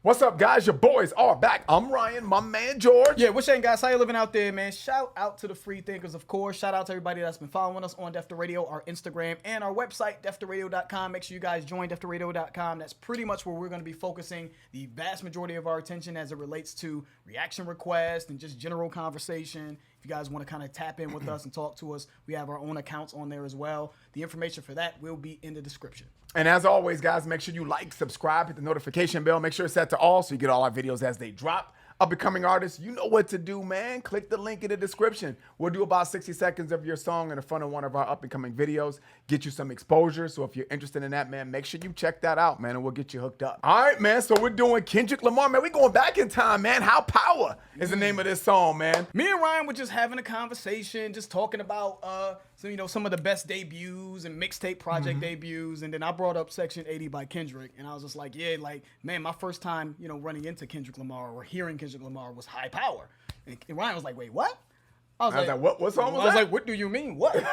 What's up, guys? Your boys are back. I'm Ryan, my man George. Yeah, what's up, guys? How you living out there, man? Shout out to the free thinkers, of course. Shout out to everybody that's been following us on Def to Radio, our Instagram, and our website, deftoradio.com. Make sure you guys join deftoradio.com. That's pretty much where we're going to be focusing the vast majority of our attention as it relates to reaction requests and just general conversation. If you guys want to kind of tap in with us and talk to us, we have our own accounts on there as well. The information for that will be in the description. And as always, guys, make sure you like, subscribe, hit the notification bell. Make sure it's set to all so you get all our videos as they drop. Up-and-coming artists, you know what to do, man. Click the link in the description. We'll do about 60 seconds of your song in the front of one of our up-and-coming videos. Get you some exposure. So if you're interested in that, man, make sure you check that out, man, and we'll get you hooked up. All right, man, so we're doing Kendrick Lamar, man. We're going back in time, man. HiiiPoWeR is the name of this song, man. Me and Ryan were just having a conversation, just talking about some of the best debuts and mixtape project debuts, and then I brought up Section 80 by Kendrick, and I was just like, yeah, like, man, my first time, running into Kendrick Lamar or hearing Kendrick Lamar was HiiiPoWeR. And Ryan was like, wait, what? I was like, what song was that? I was like, what do you mean, what? And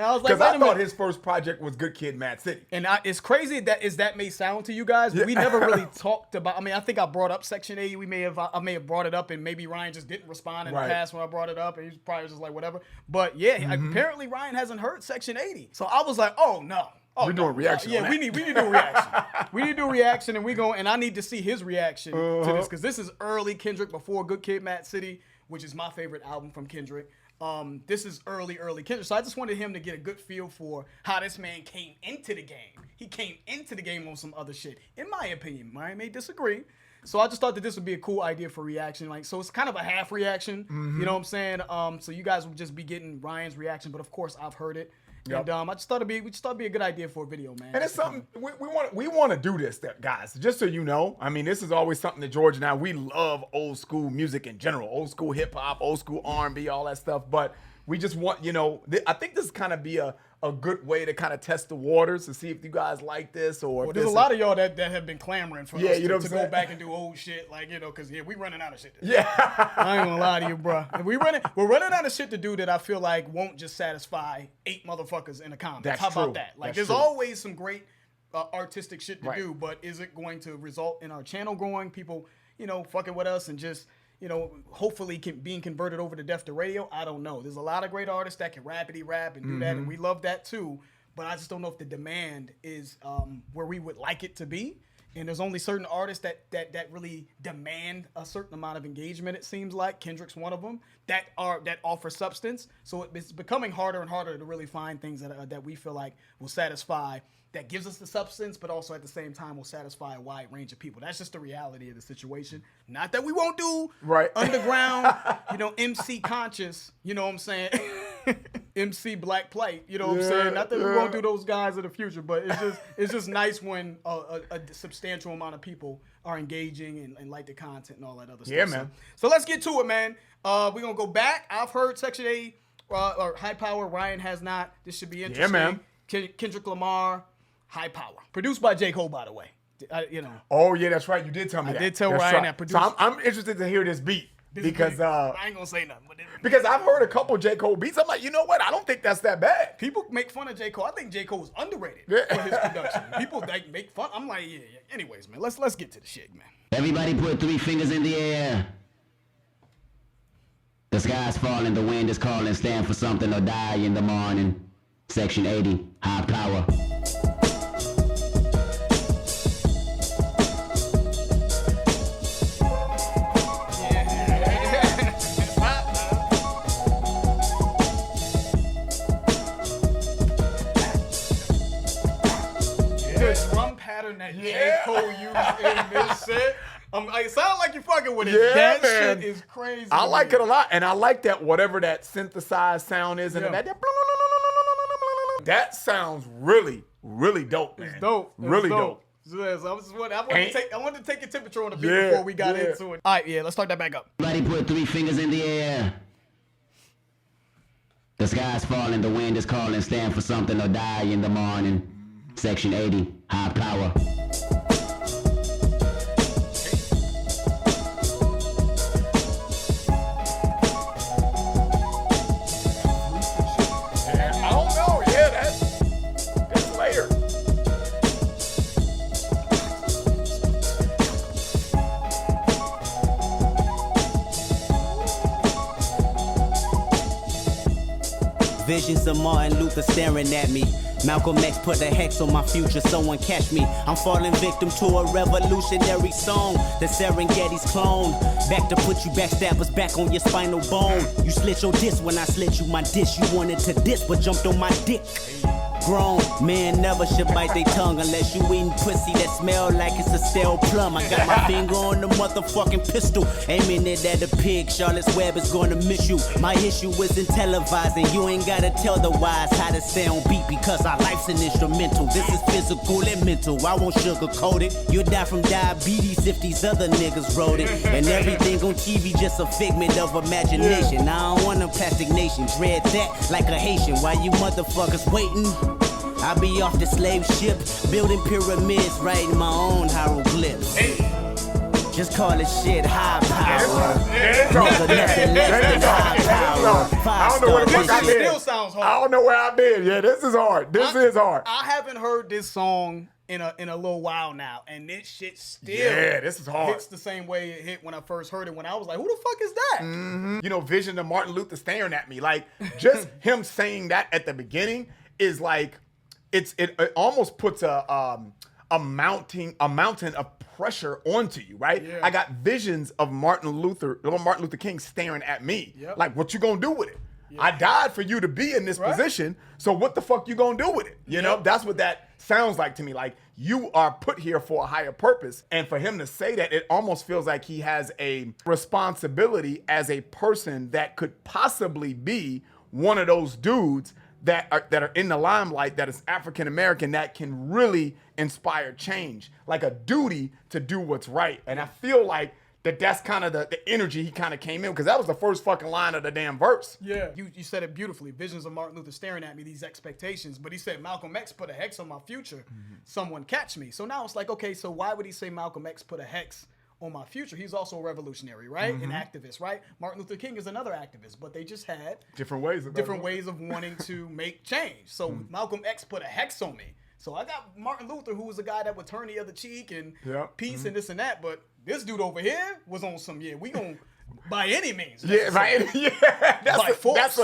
I was like, because I thought his first project was Good Kid, Mad City. And it's crazy that may sound to you guys, but we never really talked about. I mean, I think I brought up Section 80. I may have brought it up, and maybe Ryan just didn't respond in the past when I brought it up, and he's probably just like whatever. But yeah, apparently Ryan hasn't heard Section 80, so I was like, oh no. We're doing reaction. Yeah, we need to do a reaction. We need to do a reaction, and I need to see his reaction to this, because this is early Kendrick before Good Kid, Mad City, which is my favorite album from Kendrick. This is early Kendrick. So I just wanted him to get a good feel for how this man came into the game. He came into the game on some other shit, in my opinion. Ryan may disagree. So I just thought that this would be a cool idea for reaction. So it's kind of a half reaction. You know what I'm saying? So you guys will just be getting Ryan's reaction, but of course I've heard it. Yep. And I just thought it'd be a good idea for a video, man. And it's something we want to do this, guys. Just so you know, I mean, this is always something that George and I, we love old school music in general, old school hip hop, old school R&B, all that stuff. But we just want, I think this kind of be a good way to kind of test the waters to see if you guys like this or. Well, there's a lot of y'all that have been clamoring for us to go back and do old shit, because we running out of shit to do. Yeah, I ain't gonna lie to you, bro. We're running out of shit to do that I feel like won't just satisfy 8 motherfuckers in the comments. That's How true. about that? Like, That's there's true. always some great artistic shit to do, but is it going to result in our channel growing? People, fucking with us and just. Hopefully being converted over to Def to Radio. I don't know. There's a lot of great artists that can rapidy rap and do that, and we love that too. But I just don't know if the demand is where we would like it to be. And there's only certain artists that really demand a certain amount of engagement. It seems like Kendrick's one of them that offer substance. So it's becoming harder and harder to really find things that we feel like will satisfy. That gives us the substance, but also at the same time will satisfy a wide range of people. That's just the reality of the situation. Not that we won't do underground, MC conscious, you know what I'm saying? MC Black Plight, you know what I'm saying? Not that we won't do those guys in the future, but it's just nice when a substantial amount of people are engaging and like the content and all that other stuff. Yeah, man. So let's get to it, man. We're going to go back. I've heard Section 80 or HiiiPoWeR. Ryan has not. This should be interesting. Yeah, man. Kendrick Lamar, HiiiPoWeR. Produced by J. Cole, by the way. Oh, yeah, that's right. You did tell me that. I did tell that's Ryan right. that produced. So I'm interested to hear this beat. Because I ain't gonna say nothing. But because I've heard a couple J. Cole beats. I'm like, you know what? I don't think that's that bad. People make fun of J. Cole. I think J. Cole is underrated for his production. People make fun. I'm like, yeah. Anyways, man, let's get to the shit, man. Everybody put 3 fingers in the air. The sky's falling, the wind is calling. Stand for something or die in the morning. Section 80, HiiiPoWeR. That J. Cole used in this shit. It sounds like you're fucking with it. That man. Shit is crazy. I like it a lot, and I like that whatever that synthesized sound is, and that sounds really, really dope, man. It's dope. Really dope. Yes, I wanted to take your temperature on the beat before we got into it. All right, let's start that back up. Everybody put 3 fingers in the air. The sky's falling, the wind is calling. Stand for something or die in the morning. Section 80, HiiiPoWeR. I don't know. Yeah, that's layered. Visions of Martin Luther staring at me. Malcolm X put a hex on my future, someone catch me. I'm falling victim to a revolutionary song. The Serengeti's clone. Back to put you backstabbers back on your spinal bone. You slit your disc when I slit you my dish. You wanted to diss but jumped on my dick. Grown men never should bite their tongue unless you eating pussy that smell like it's a stale plum. I got my finger on the motherfucking pistol, aiming it at a pig. Charlotte's Web is gonna miss you. My issue isn't televised, and you ain't gotta tell the wise how to stay on beat because our life's an instrumental. This is physical and mental. I won't sugarcoat it. You'll die from diabetes if these other niggas wrote it. And everything on TV just a figment of imagination. I don't want a plastic nation. Dread that like a Haitian. Why you motherfuckers waiting? I be off the slave ship, building pyramids, writing my own hieroglyphs. Just call it shit high power. Nigga, nothing less than high power. I don't know where the fuck I've been. Still sounds hard. I don't know where I've been. Yeah, this is hard. This is hard. I haven't heard this song in a little while now, and this shit still this is hard. hits the same way it hit when I first heard it. When I was like, "Who the fuck is that?" Mm-hmm. You know, vision of Martin Luther staring at me. Like just him saying that at the beginning is like it almost puts a mountain of pressure onto you, right? Yeah. I got visions of Martin Luther King staring at me. Yep. Like, what you gonna do with it? Yeah. I died for you to be in this position, so what the fuck you gonna do with it? You know, that's what that sounds like to me. Like, you are put here for a higher purpose. And for him to say that, it almost feels like he has a responsibility as a person that could possibly be one of those dudes that are in the limelight, that is African American, that can really inspire change, like a duty to do what's right. And I feel like that's kind of the energy he kind of came in, because that was the first fucking line of the damn verse. Yeah, you said it beautifully. Visions of Martin Luther staring at me, these expectations. But he said Malcolm X put a hex on my future. Someone catch me. So now it's like, okay, so why would he say Malcolm X put a hex on my future? He's also a revolutionary, right? An activist, right? Martin Luther King is another activist, but they just had different ways of wanting to make change. So Malcolm X put a hex on me. So I got Martin Luther, who was a guy that would turn the other cheek and peace and this and that. But this dude over here was on some, we gonna by any means. That's the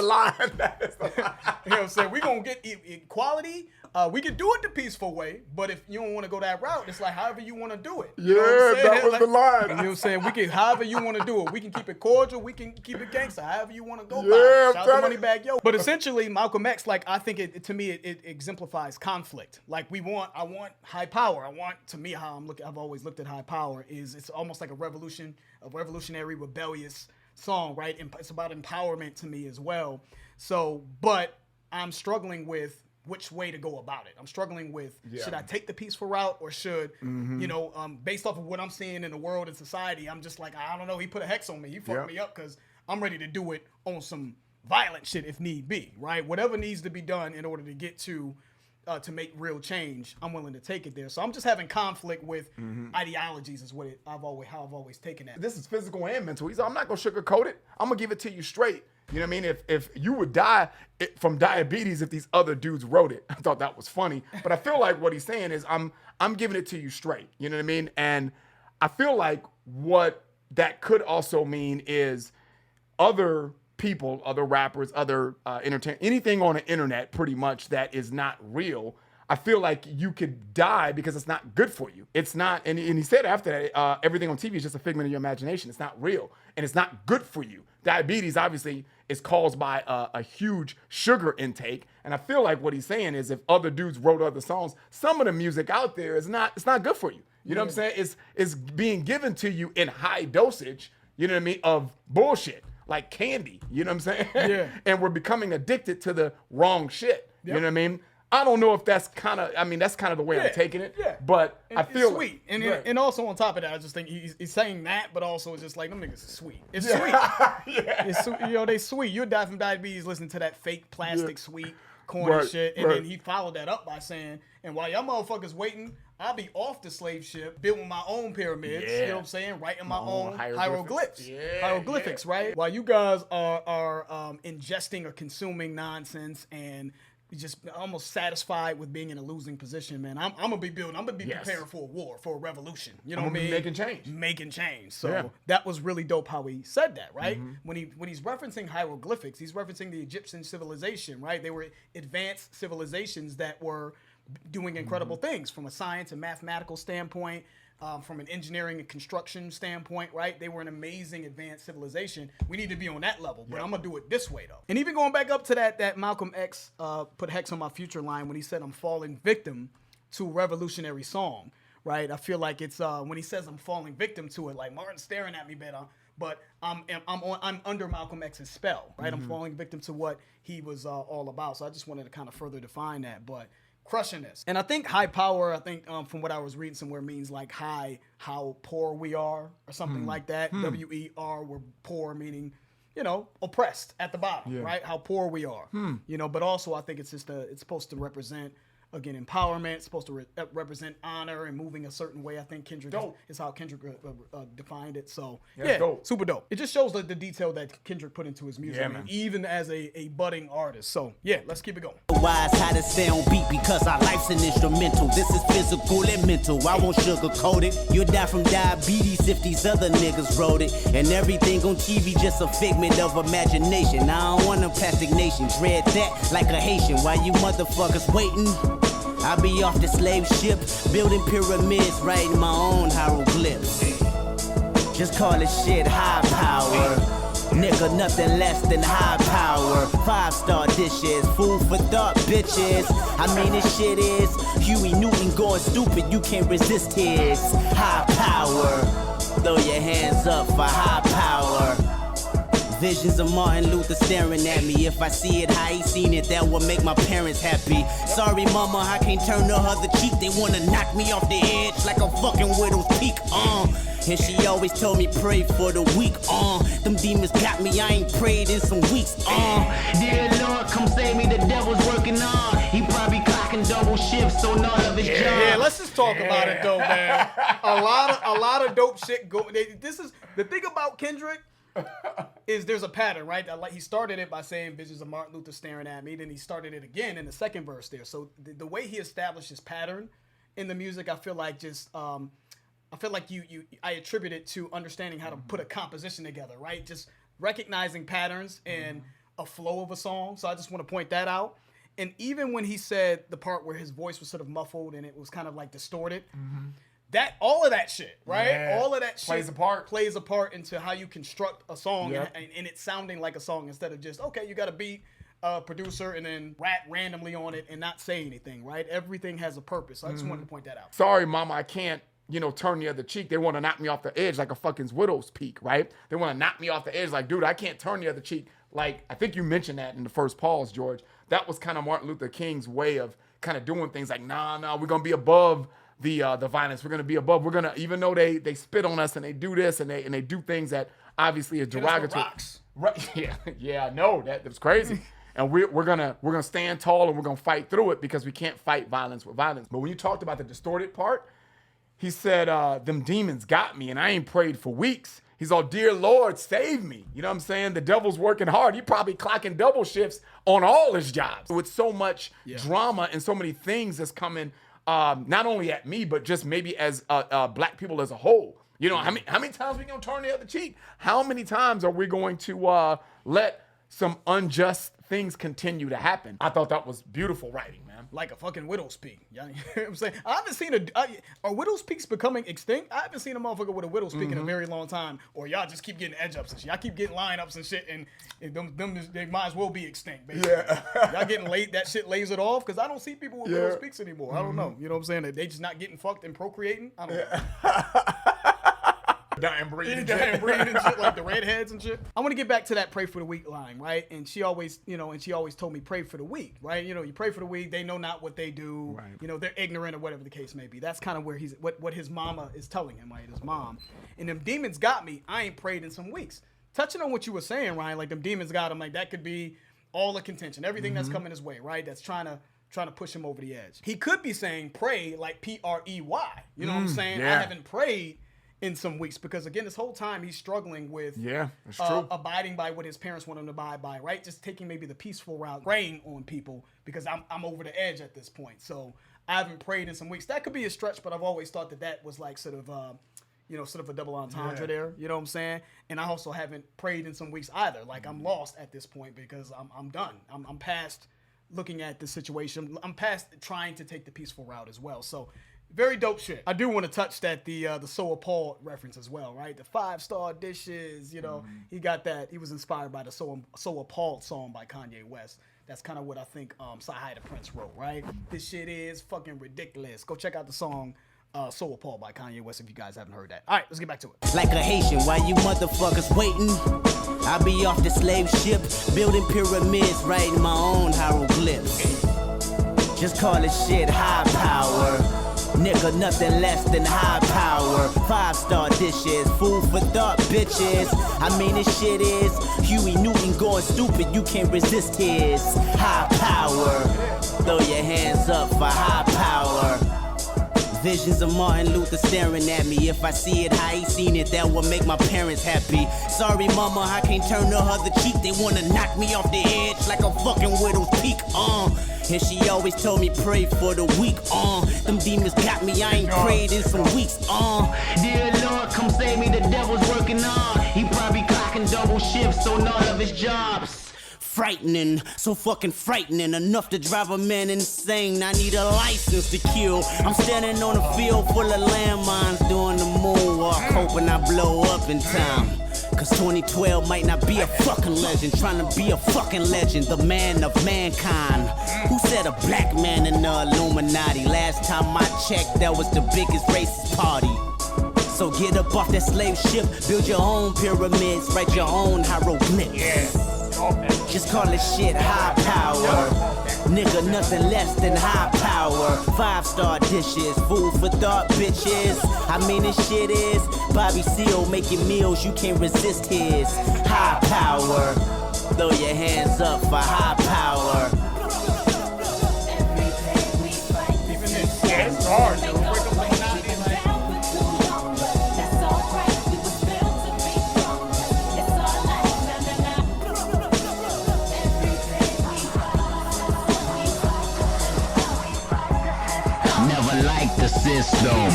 line. That is the line. You know what I'm saying? We gonna get equality. We can do it the peaceful way, but if you don't want to go that route, it's like however you want to do it. You know what I'm saying? That was the line. You know what I'm saying? We can, however you want to do it. We can keep it cordial. We can keep it gangster. However you want to go. Yeah, Shout out to Moneybag Yo. But essentially, Malcolm X, like, I think it exemplifies conflict. Like, I want high power. To me, how I've always looked at high power is it's almost like a revolutionary, rebellious song, right? And it's about empowerment to me as well. So, but I'm struggling with which way to go about it. I'm struggling with, should I take the peaceful route, or should, based off of what I'm seeing in the world and society, I'm just like, I don't know, he put a hex on me. He fucked me up because I'm ready to do it on some violent shit if need be, right? Whatever needs to be done in order to get to make real change, I'm willing to take it there. So I'm just having conflict with ideologies is how I've always taken that. This is physical and mental. I'm not gonna sugarcoat it. I'm gonna give it to you straight. You know what I mean? If you would die from diabetes if these other dudes wrote it. I thought that was funny. But I feel like what he's saying is I'm giving it to you straight. You know what I mean? And I feel like what that could also mean is other people, other rappers, other entertainment, anything on the internet pretty much that is not real, I feel like you could die because it's not good for you. It's not, and he said after that, everything on TV is just a figment of your imagination. It's not real, and it's not good for you. Diabetes, obviously, is caused by a huge sugar intake, and I feel like what he's saying is if other dudes wrote other songs, some of the music out there it's not good for you. You know what I'm saying? It's being given to you in high dosage, you know what I mean, of bullshit, like candy, you know what I'm saying? Yeah. And we're becoming addicted to the wrong shit, you know what I mean? I don't know if that's kind of the way I'm taking it. Yeah. But I feel it's sweet. And also on top of that, I just think he's saying that, but also it's just like, them niggas is sweet. It's sweet. It's, they sweet. You'll die from diabetes listening to that fake plastic sweet corny shit. And then he followed that up by saying, and while y'all motherfuckers waiting, I'll be off the slave ship, building my own pyramids, you know what I'm saying? Writing my own hieroglyphs. Hieroglyphics, right? While you guys are ingesting or consuming nonsense and just almost satisfied with being in a losing position, man. I'm gonna be building. I'm gonna be Yes. preparing for a war, for a revolution. You know I'm what I gonna mean? be making change. Making change. So Yeah. that was really dope how he said that, right? When he's referencing hieroglyphics, he's referencing the Egyptian civilization, right? They were advanced civilizations that were doing incredible things from a science and mathematical standpoint. From an engineering and construction standpoint, right? They were an amazing advanced civilization. We need to be on that level, but I'm gonna do it this way though. And even going back up to that Malcolm X put Hex on my future line when he said I'm falling victim to a revolutionary song, right? I feel like it's when he says I'm falling victim to it, like Martin's staring at me better, but I'm under Malcolm X's spell, right? I'm falling victim to what he was all about. So I just wanted to kind of further define that, but. Crushing this. And I think high power, from what I was reading somewhere, means like high, how poor we are or something like that. W-E-R, we're poor, meaning, oppressed at the bottom, right? How poor we are. But also I think it's just it's supposed to represent, again, empowerment. It's supposed to represent honor and moving a certain way. I think Kendrick is how Kendrick defined it. So, dope. Super dope. It just shows the detail that Kendrick put into his music, man. even as a budding artist. So, let's keep it going. Wise how to stay on beat because our life's an instrumental. This is physical and mental. I won't sugarcoat it. You'll die from diabetes if these other niggas wrote it. And everything on TV just a figment of imagination. I don't want a plastic nation. Dread that like a Haitian. While you motherfuckers waiting, I be off the slave ship, building pyramids, writing my own hieroglyphs. Just call it shit high power. Nigga, nothing less than high power. 5-star dishes, food for thought, bitches. I mean, this shit is Huey Newton going stupid. You can't resist his high power. Throw your hands up for high power. Visions of Martin Luther staring at me. If I see it how he seen it, that would make my parents happy. Sorry, mama, I can't turn the other cheek. They wanna knock me off the edge like a fucking widow's peak. And she always told me pray for the weak. Them demons got me. I ain't prayed in some weeks. Dear Lord, come save me. The devil's working on. He probably clocking double shifts on all of his jobs. Yeah, let's just talk about it though, man. A lot of dope shit go. This is the thing about Kendrick. Is there's a pattern, right? Like he started it by saying visions of Martin Luther staring at me, then he started it again in the second verse there. So the way he established his pattern in the music, I feel like I attribute it to understanding how to put a composition together, right? Just recognizing patterns and a flow of a song. So I just want to point that out. And even when he said the part where his voice was sort of muffled and it was kind of like distorted, that all of that shit, right? Yeah. All of that shit plays a part into how you construct a song and it sounding like a song instead of just, okay, you got a beat, producer, and then rap randomly on it and not say anything, right? Everything has a purpose. So I just wanted to point that out. Sorry, mama, I can't, turn the other cheek. They want to knock me off the edge like a fucking widow's peak, right? They want to knock me off the edge like, dude, I can't turn the other cheek. Like, I think you mentioned that in the first pause, George. That was kind of Martin Luther King's way of kind of doing things like, nah, we're going to be above the violence. We're going to be above. We're going to, even though they spit on us and they do this and they do things that obviously is derogatory. Right? Yeah, I know that was crazy. And we're gonna stand tall and we're gonna fight through it because we can't fight violence with violence. But when you talked about the distorted part, he said, them demons got me and I ain't prayed for weeks. He's all, dear Lord, save me. You know what I'm saying? The devil's working hard. He probably clocking double shifts on all his jobs. With so much drama and so many things that's coming, not only at me, but just maybe as black people as a whole. How many times we gonna turn the other cheek? How many times are we going to let some unjust things continue to happen? I thought that was beautiful writing, man. Like a fucking widow's peak. You know what I'm saying? I haven't seen are widow's peaks becoming extinct? I haven't seen a motherfucker with a widow's peak in a very long time. Or y'all just keep getting edge ups and shit. Y'all keep getting line ups and shit, and they might as well be extinct, basically. Yeah. Y'all getting late, that shit lays it off, because I don't see people with widow's peaks anymore. I don't know. You know what I'm saying? They just not getting fucked and procreating. I don't know. Dying breeding and shit, like the redheads and shit. I want to get back to that pray for the weak line, right? And she always, told me pray for the weak, right? You pray for the weak, they know not what they do. Right. They're ignorant or whatever the case may be. That's kind of where what his mama is telling him, right? His mom. And them demons got me. I ain't prayed in some weeks. Touching on what you were saying, Ryan, like them demons got him, like that could be all the contention, everything that's coming his way, right? That's trying to push him over the edge. He could be saying pray like Prey. You know what I'm saying? Yeah. I haven't prayed in some weeks, because again, this whole time he's struggling with that's true. abiding by what his parents want him to abide by, right? Just taking maybe the peaceful route, praying on people, because I'm over the edge at this point. So I haven't prayed in some weeks. That could be a stretch, but I've always thought that was like sort of a double entendre there. You know what I'm saying? And I also haven't prayed in some weeks either. Like I'm lost at this point because I'm done. I'm past looking at the situation. I'm past trying to take the peaceful route as well. So very dope shit. I do want to touch that the So Appalled reference as well, right? The 5-star dishes, he got that. He was inspired by the So Appalled song by Kanye West. That's kind of what I think Sahai the Prince wrote, right? This shit is fucking ridiculous. Go check out the song So Appalled by Kanye West if you guys haven't heard that. All right, let's get back to it. Like a Haitian, while you motherfuckers waiting, I be off the slave ship, building pyramids, writing my own hieroglyphs. Just call it shit high power. Nigga, nothing less than high power. 5-star dishes, food for thought, bitches. I mean, this shit is Huey Newton going stupid. You can't resist his high power. Throw your hands up for high power. Visions of Martin Luther staring at me. If I see it how he seen it, that will make my parents happy. Sorry, mama, I can't turn the other cheek. They wanna knock me off the edge like a fucking widow's peak. And she always told me pray for the weak. Them demons got me, I ain't prayed in some weeks. Dear Lord, come save me, the devil's working on. He probably clocking double shifts on all of his jobs. Frightening, so fucking frightening, enough to drive a man insane. I need a license to kill. I'm standing on a field full of landmines, doing the moonwalk, hoping I blow up in time. Cause 2012 might not be a fucking legend, trying to be a fucking legend, the man of mankind. Who said a black man in the Illuminati? Last time I checked, that was the biggest racist party. So get up off that slave ship, build your own pyramids, write your own hieroglyphs. Just call it shit high power. Nigga, nothing less than high power. 5-star dishes, food for thought, bitches. I mean, this shit is Bobby Seale making meals, you can't resist his high power. Throw your hands up for high power. Yeah, it's hard, dude. Never liked the system.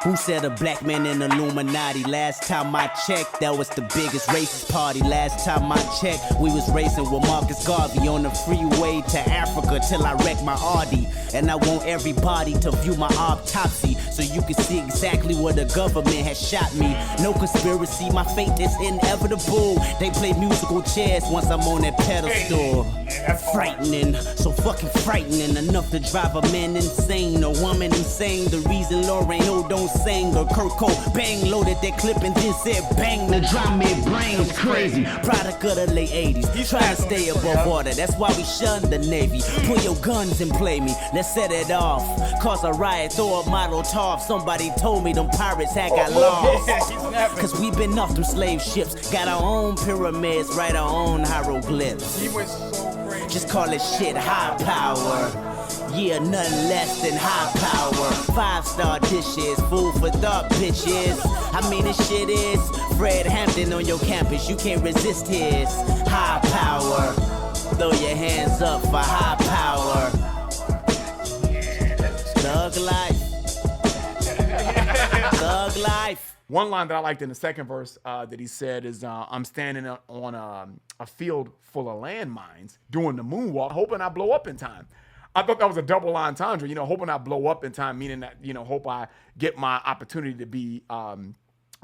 Who said a black man in Illuminati? Last time I checked, that was the biggest racist party. Last time I checked, we was racing with Marcus Garvey on the freeway to Africa till I wrecked my Audi. And I want everybody to view my autopsy so you can see exactly where the government has shot me. No conspiracy, my fate is inevitable. They play musical chairs once I'm on that pedestal. Frightening, so fucking frightening, enough to drive a man insane, a woman insane. The reason Lorraine don't sing, or Kurt Cobain loaded that clip and then said bang. The drum mid brain's crazy. Product of the late 80s, he's trying to stay above water, that's why we shun the Navy. Pull your guns and play me, let's set it off. Cause a riot, throw a model top. Somebody told me them pirates had got lost. Cause we been off them slave ships, got our own pyramids, write our own hieroglyphs. He went so crazy. Just call it shit high power. Yeah, nothing less than high power. 5-star dishes, food for thought, bitches. I mean, this shit is Fred Hampton on your campus. You can't resist his high power. Throw your hands up for high power. Thug life. Thug life. One line that I liked in the second verse that he said is, I'm standing on a field full of landmines doing the moonwalk, hoping I blow up in time. I thought that was a double entendre, hoping I blow up in time, meaning that, hope I get my opportunity to be, in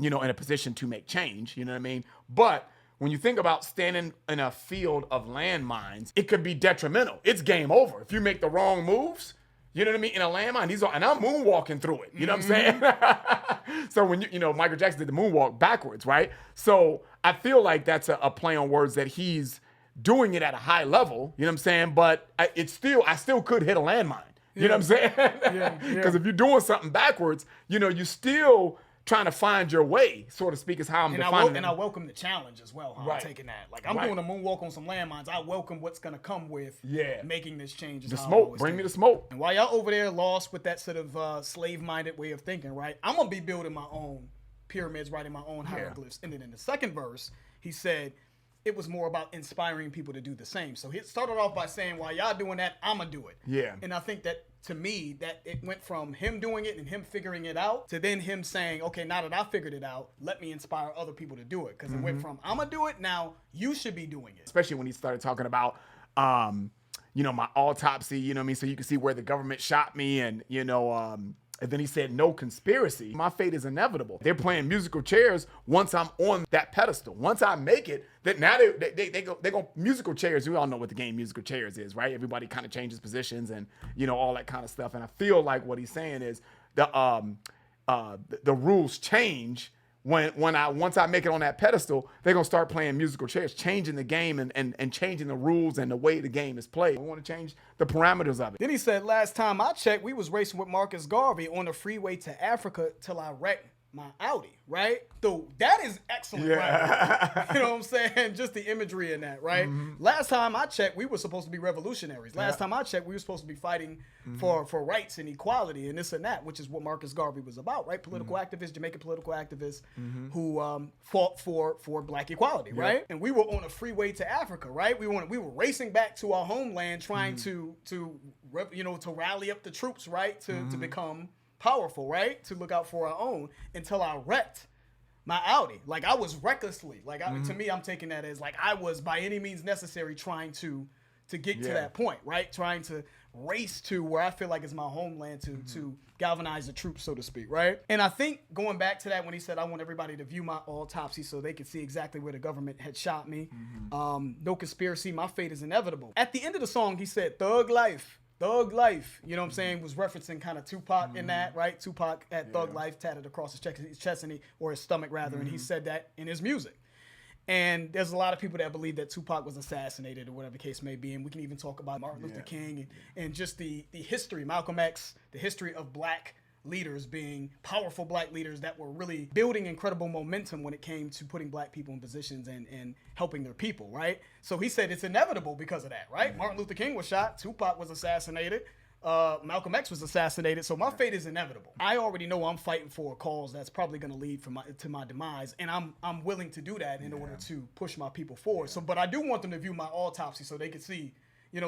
a position to make change, you know what I mean? But when you think about standing in a field of landmines, it could be detrimental. It's game over. If you make the wrong moves, you know what I mean? In a landmine, and I'm moonwalking through it. You know what I'm saying? So when Michael Jackson did the moonwalk backwards, right? So I feel like that's a play on words that he's doing it at a high level. You know what I'm saying? But I still could hit a landmine. You know what I'm saying? Because if you're doing something backwards, you still trying to find your way, so to speak, is how I'm defining it. And I welcome the challenge as well, how I'm taking that. Like, I'm doing a moonwalk on some landmines. I welcome what's going to come with making this change. The smoke. Bring me the smoke. And while y'all over there lost with that sort of slave-minded way of thinking, right, I'm going to be building my own pyramids, writing my own hieroglyphs. And then in the second verse, he said it was more about inspiring people to do the same. So he started off by saying, while y'all doing that, I'm going to do it. Yeah. And I think that, to me, that it went from him doing it and him figuring it out to then him saying, okay, now that I figured it out, let me inspire other people to do it. Because it went from, I'm going to do it, now you should be doing it. Especially when he started talking about, my autopsy, you know what I mean? So you can see where the government shot me and, and then he said, no conspiracy. My fate is inevitable. They're playing musical chairs once I'm on that pedestal. Once I make it, that now they go musical chairs. We all know what the game musical chairs is, right? Everybody kind of changes positions and, all that kind of stuff. And I feel like what he's saying is the rules change once I make it on that pedestal, they're gonna start playing musical chairs, changing the game and changing the rules and the way the game is played. We want to change the parameters of it. Then he said, last time I checked, we was racing with Marcus Garvey on the freeway to Africa till I wrecked my Audi, right? So that is excellent, right? You know what I'm saying? Just the imagery in that, right? Last time I checked, we were supposed to be revolutionaries. Last time I checked, we were supposed to be fighting for rights and equality and this and that, which is what Marcus Garvey was about, right? Political activist, Jamaican political activist who fought for black equality, right? And we were on a freeway to Africa, right? We were racing back to our homeland, trying to rally up the troops, right? To become powerful, right? To look out for our own until I wrecked my Audi. Like, I was recklessly, to me, I'm taking that as like I was by any means necessary trying to get to that point, right? Trying to race to where I feel like is my homeland to galvanize the troops, so to speak, right? And I think going back to that when he said, I want everybody to view my autopsy so they could see exactly where the government had shot me. No conspiracy, my fate is inevitable. At the end of the song, he said, Thug life, you know what I'm saying, was referencing kind of Tupac in that, right? Tupac had Thug Life tatted across his chest or his stomach rather, and he said that in his music. And there's a lot of people that believe that Tupac was assassinated or whatever the case may be, and we can even talk about Martin Luther King and just the history, Malcolm X, the history of black leaders being powerful black leaders that were really building incredible momentum when it came to putting black people in positions and helping their people, right? So he said it's inevitable because of that, right? Martin Luther King was shot, Tupac was assassinated, Malcolm X was assassinated, so my fate is inevitable. I already know I'm fighting for a cause that's probably going to lead to my demise, and I'm willing to do that in order to push my people forward. So, but I do want them to view my autopsy so they can see,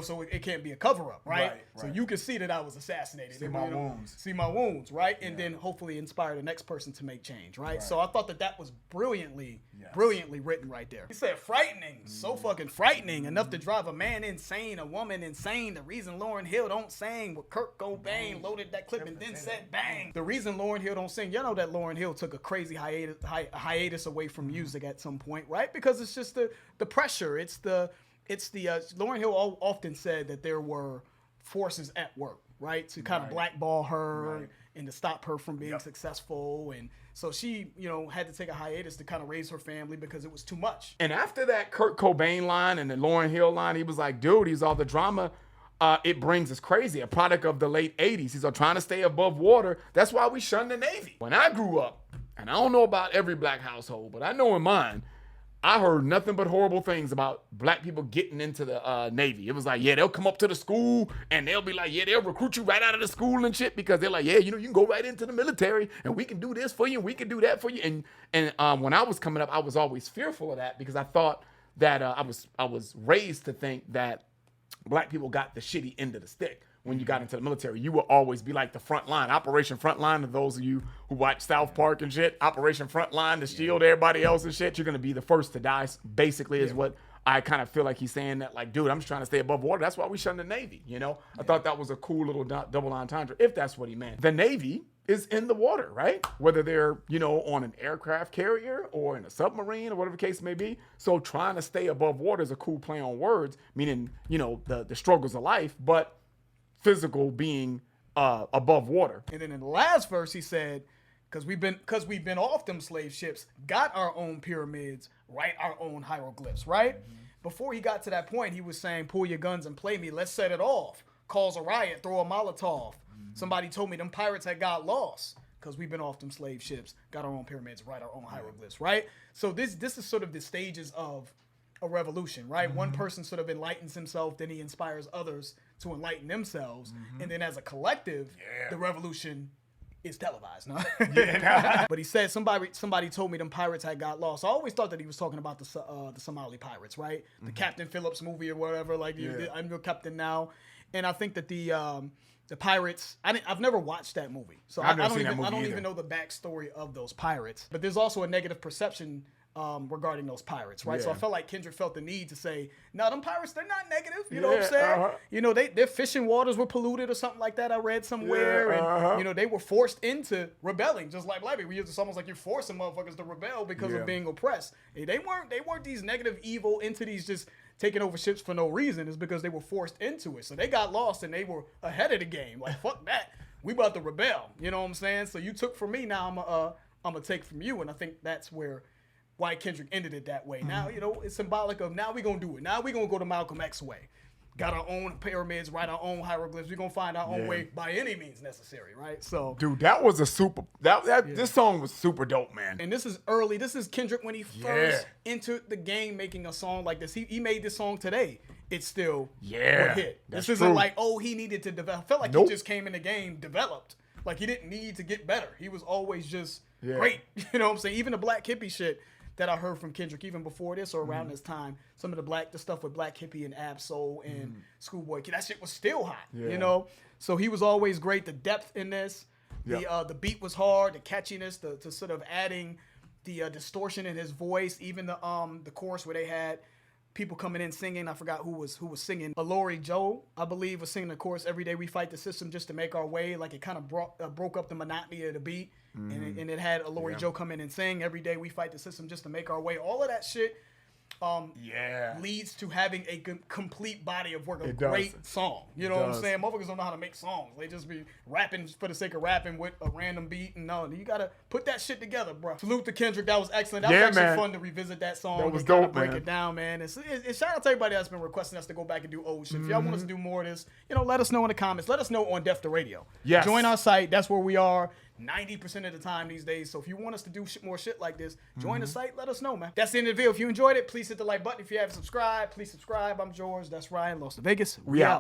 so it can't be a cover-up, right? So you can see that I was assassinated. See my wounds. See my wounds, right? And then hopefully inspire the next person to make change, right? So I thought that was brilliantly written right there. He said, frightening, so fucking frightening, enough to drive a man insane, a woman insane. The reason Lauryn Hill don't sing with Kurt Cobain loaded that clip and then said bang. The reason Lauryn Hill don't sing, know that Lauryn Hill took a crazy hiatus away from music at some point, right? Because it's just the pressure, it's the Lauryn Hill often said that there were forces at work, right? To kind of blackball her and to stop her from being successful. And so she, had to take a hiatus to kind of raise her family because it was too much. And after that Kurt Cobain line and the Lauryn Hill line, he was like, dude, he's all the drama it brings us crazy. A product of the late 80s. He's trying to stay above water. That's why we shunned the Navy. When I grew up, and I don't know about every black household, but I know in mine, I heard nothing but horrible things about black people getting into the Navy. It was like, they'll come up to the school and they'll be like, they'll recruit you right out of the school and shit because they're like, you can go right into the military and we can do this for you and we can do that for you. And when I was coming up, I was always fearful of that because I thought that I was raised to think that black people got the shitty end of the stick. When you got into the military, you will always be like the front line, Operation Frontline. To those of you who watch South Park and shit, Operation Frontline to shield everybody else and shit. You're gonna be the first to die. Basically, is what I kind of feel like he's saying. That like, dude, I'm just trying to stay above water. That's why we shunned the Navy. I thought that was a cool little double entendre, if that's what he meant. The Navy is in the water, right? Whether they're on an aircraft carrier or in a submarine or whatever the case may be. So trying to stay above water is a cool play on words, meaning the struggles of life, but physical being above water. And then in the last verse he said, because we've been off them slave ships, got our own pyramids, write our own hieroglyphs, right? Before he got to that point, he was saying, pull your guns and play me, let's set it off, cause a riot, throw a Molotov. Somebody told me them pirates had got lost. because we've been off them slave ships, got our own pyramids, write our own hieroglyphs, right? So this is sort of the stages of a revolution, right? One person sort of enlightens himself, then he inspires others to enlighten themselves, and then as a collective, the revolution is televised. No? But he said somebody told me them pirates had got lost. I always thought that he was talking about the Somali pirates, right? The Captain Phillips movie or whatever. Like I'm your captain now, and I think that the pirates. I've never watched that movie, so I don't even know the backstory of those pirates. But there's also a negative perception regarding those pirates, right? So I felt like Kendrick felt the need to say, no, them pirates, they're not negative. You know what I'm saying? You know, their fishing waters were polluted or something like that. I read somewhere. And, you know, they were forced into rebelling, just like black people. It's almost like you're forcing motherfuckers to rebel because of being oppressed. They weren't these negative, evil entities just taking over ships for no reason. It's because they were forced into it. So they got lost and they were ahead of the game. Like, fuck that. We about to rebel. You know what I'm saying? So you took from me, now I'm going to take from you. And I think that's why Kendrick ended it that way. Now, you know, it's symbolic of now we're going to do it. Now we're going to go the Malcolm X way. Got our own pyramids, write our own hieroglyphs. We're going to find our own way by any means necessary, right? So, dude, that was a super, this song was super dope, man. And this is early. This is Kendrick when he first entered the game making a song like this. He made this song today. It's still a hit. This isn't like, oh, he needed to develop. I felt like he just came in the game, developed. Like he didn't need to get better. He was always just great. You know what I'm saying? Even the Black Hippie shit that I heard from Kendrick even before this or around this time, some of the stuff with Black Hippie and Ab-Soul and Schoolboy Kid, that shit was still hot, you know? So he was always great. The depth in this, the beat was hard, the catchiness, the sort of adding the distortion in his voice, even the chorus where they had people coming in singing. I forgot who was singing. Lori Joe, I believe, was singing the chorus, "Every day we fight the system just to make our way." Like it kind of broke up the monotony of the beat. And it had Lori Joe come in and sing, "Every day we fight the system just to make our way." All of that shit leads to having a complete body of work, a great song. You know what I'm saying? Motherfuckers don't know how to make songs. They just be rapping for the sake of rapping with a random beat. And no, you got to put that shit together, bro. Salute to Kendrick. That was excellent. That was actually fun to revisit that song. That was dope, break it down, man. And shout out to everybody that's been requesting us to go back and do old shit. If y'all want us to do more of this, you know, let us know in the comments. Let us know on Def the Radio. Yes. Join our site. That's where we are 90% of the time these days. So if you want us to do more shit like this, join the site. Let us know, man. That's the end of the video. If you enjoyed it, please hit the like button. If you haven't subscribed, please subscribe. I'm George. That's Ryan. Lost to Vegas. We out.